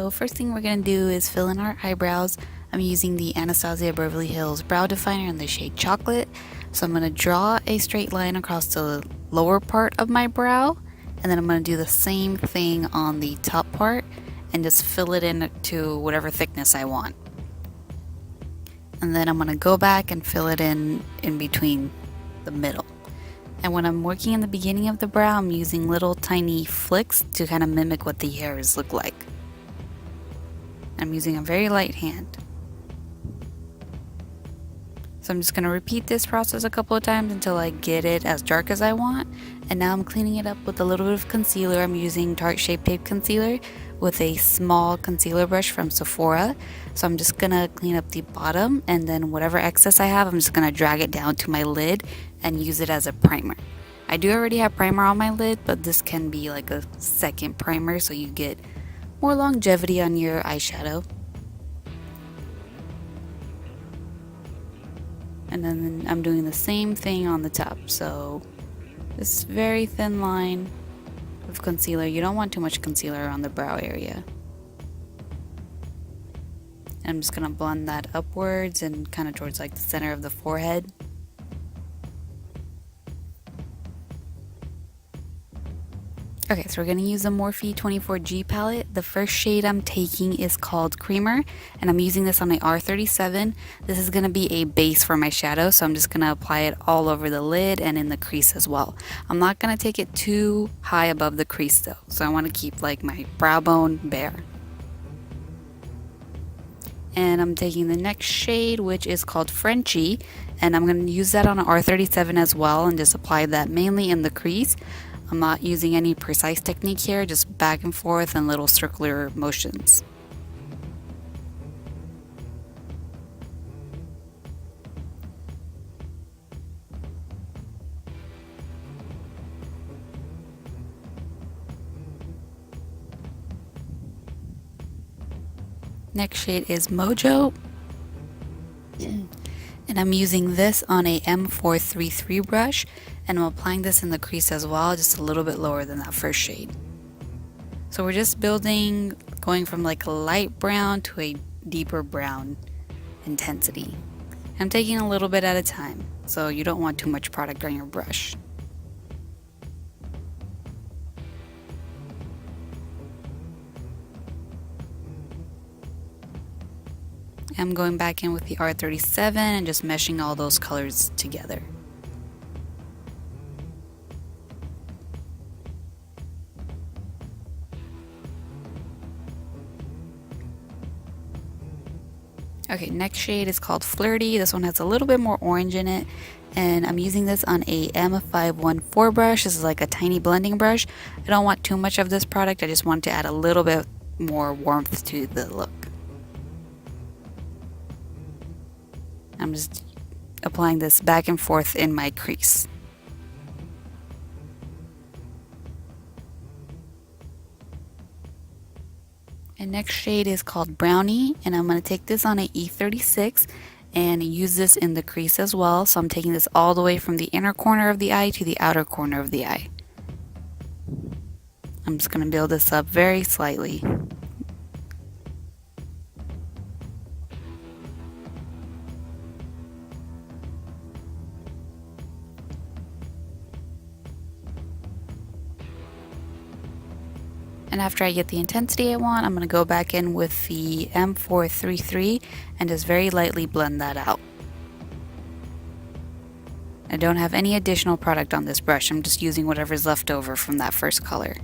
So first thing we're going to do is fill in our eyebrows. I'm using the Anastasia Beverly Hills Brow Definer in the shade Chocolate. So I'm going to draw a straight line across the lower part of my brow, and then I'm going to do the same thing on the top part and just fill it in to whatever thickness I want. And then I'm going to go back and fill it in between the middle. And when I'm working in the beginning of the brow, I'm using little tiny flicks to kind of mimic what the hairs look like. I'm using a very light hand. So I'm just going to repeat this process a couple of times until I get it as dark as I want. And now I'm cleaning it up with a little bit of concealer. I'm using Tarte Shape Tape Concealer with a small concealer brush from Sephora. So I'm just going to clean up the bottom, and then whatever excess I have, I'm just going to drag it down to my lid and use it as a primer. I do already have primer on my lid, but this can be like a second primer so you get more longevity on your eyeshadow. And then I'm doing the same thing on the top. So this very thin line of concealer. You don't want too much concealer on the brow area. I'm just going to blend that upwards and kind of towards like the center of the forehead. Okay, so we're going to use the Morphe 24G palette. The first shade I'm taking is called Creamer, and I'm using this on the R37. This is going to be a base for my shadow, so I'm just going to apply it all over the lid and in the crease as well. I'm not going to take it too high above the crease though, so I want to keep like my brow bone bare. And I'm taking the next shade, which is called Frenchy, and I'm going to use that on an R37 as well and just apply that mainly in the crease. I'm not using any precise technique here, just back and forth and little circular motions. Next shade is Mojo, and I'm using this on a M433 brush, and I'm applying this in the crease as well, just a little bit lower than that first shade. So we're just building, going from like a light brown to a deeper brown intensity. I'm taking a little bit at a time, so you don't want too much product on your brush. I'm going back in with the R37 and just meshing all those colors together. Okay, next shade is called Flirty. This one has a little bit more orange in it, and I'm using this on a M514 brush. This is like a tiny blending brush. I don't want too much of this product. I just want to add a little bit more warmth to the look. I'm just applying this back and forth in my crease. And next shade is called Brownie, and I'm going to take this on a E36 and use this in the crease as well. So I'm taking this all the way from the inner corner of the eye to the outer corner of the eye. I'm just going to build this up very slightly. And after I get the intensity I want, I'm going to go back in with the M433 and just very lightly blend that out. I don't have any additional product on this brush. I'm just using whatever's left over from that first color.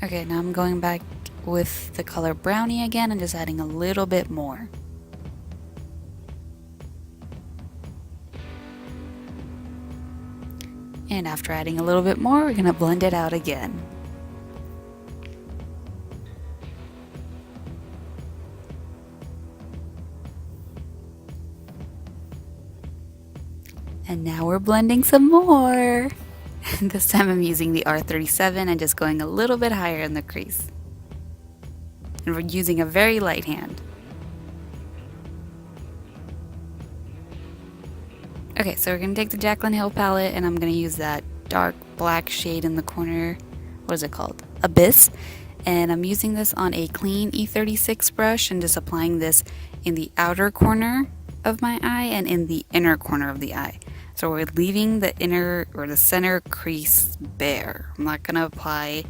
Okay, now I'm going back with the color Brownie again and just adding a little bit more. And after adding a little bit more, we're going to blend it out again. And now we're blending some more. This time I'm using the R37 and just going a little bit higher in the crease. and we're using a very light hand. Okay, so we're going to take the Jaclyn Hill palette and I'm going to use that dark black shade in the corner. What is it called? Abyss. And I'm using this on a clean E36 brush and just applying this in the outer corner of my eye and in the inner corner of the eye. So we're leaving the inner or the center crease bare. I'm not going to apply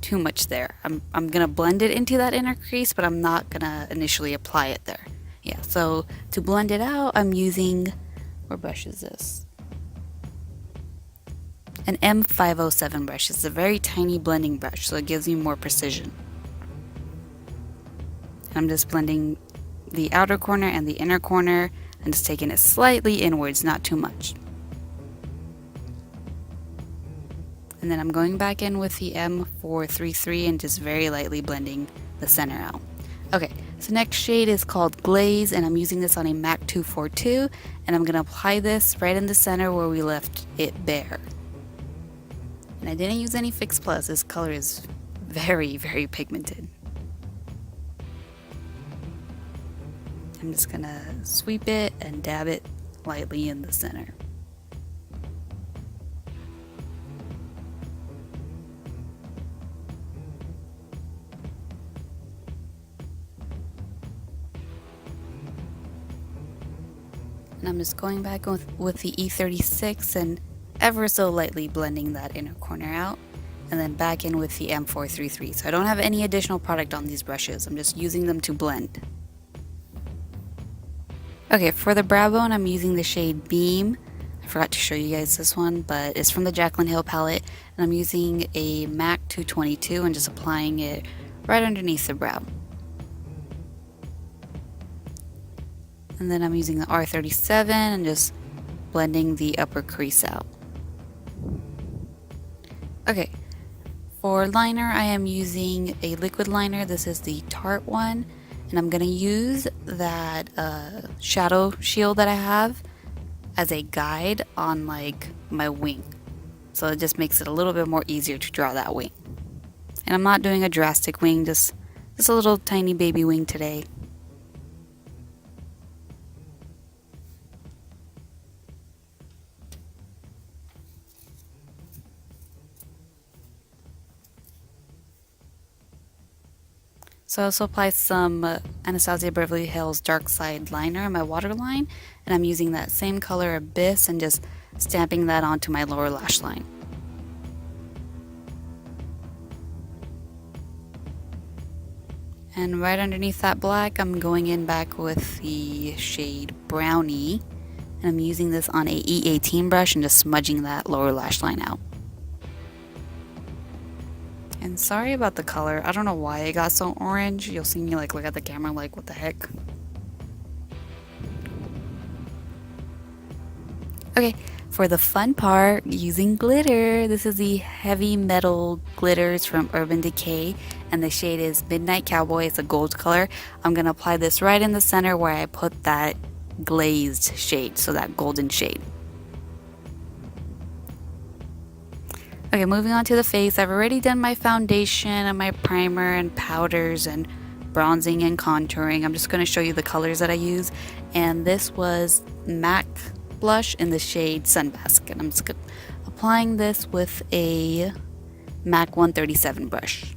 too much there. I'm going to blend it into that inner crease, but I'm not going to initially apply it there. Yeah, so to blend it out, I'm using, what brush is this? An M507 brush. It's a very tiny blending brush, so it gives you more precision. And I'm just blending the outer corner and the inner corner and just taking it slightly inwards, not too much. And then I'm going back in with the M433 and just very lightly blending the center out. Okay, so next shade is called Glazed, and I'm using this on a MAC 242, and I'm going to apply this right in the center where we left it bare. And I didn't use any Fix Plus. This color is very, very pigmented. I'm just going to sweep it and dab it lightly in the center. And I'm just going back with the E36 and ever so lightly blending that inner corner out, and then back in with the M433. So I don't have any additional product on these brushes. I'm just using them to blend. Okay, for the brow bone, I'm using the shade Beam. I forgot to show you guys this one, but it's from the Jaclyn Hill palette, and I'm using a MAC 222 and just applying it right underneath the brow. And then I'm using the R37 and just blending the upper crease out. Okay, for liner, I am using a liquid liner. This is the Tarte one, and I'm going to use that shadow shield that I have as a guide on like my wing. So it just makes it a little bit more easier to draw that wing. And I'm not doing a drastic wing, just a little tiny baby wing today. So I also applied some Anastasia Beverly Hills Dark Side liner on my waterline, and I'm using that same color Abyss and just stamping that onto my lower lash line. And right underneath that black, I'm going in back with the shade Brownie, and I'm using this on a E18 brush and just smudging that lower lash line out. And sorry about the color. I don't know why it got so orange. You'll see me like look at the camera like, what the heck? Okay, for the fun part, using glitter. This is the heavy metal glitters from Urban Decay, and the shade is Midnight Cowboy. It's a gold color. I'm gonna apply this right in the center where I put that glazed shade, so that golden shade. Okay, moving on to the face. I've already done my foundation and my primer and powders and bronzing and contouring. I'm just going to show you the colors that I use. And this was MAC blush in the shade Sunbask. And I'm just applying this with a MAC 137 brush.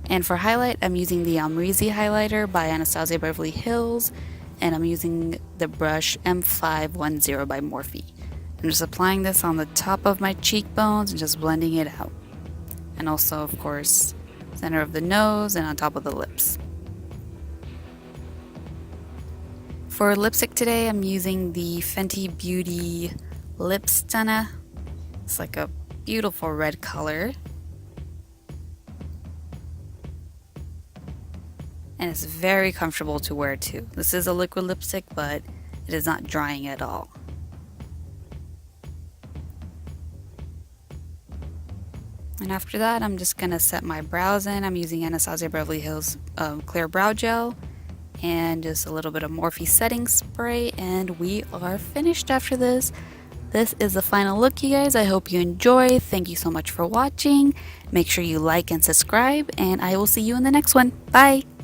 And for highlight, I'm using the Amrezy highlighter by Anastasia Beverly Hills. And I'm using the brush M510 by Morphe. I'm just applying this on the top of my cheekbones and just blending it out. And also, of course, center of the nose and on top of the lips. For lipstick today, I'm using the Fenty Beauty Lip Stunner. It's like a beautiful red color. And it's very comfortable to wear too. This is a liquid lipstick, but it is not drying at all. And after that, I'm just going to set my brows in. I'm using Anastasia Beverly Hills Clear Brow Gel and just a little bit of Morphe setting spray, and we are finished after this. This is the final look, you guys. I hope you enjoy. Thank you so much for watching. Make sure you like and subscribe, and I will see you in the next one. Bye!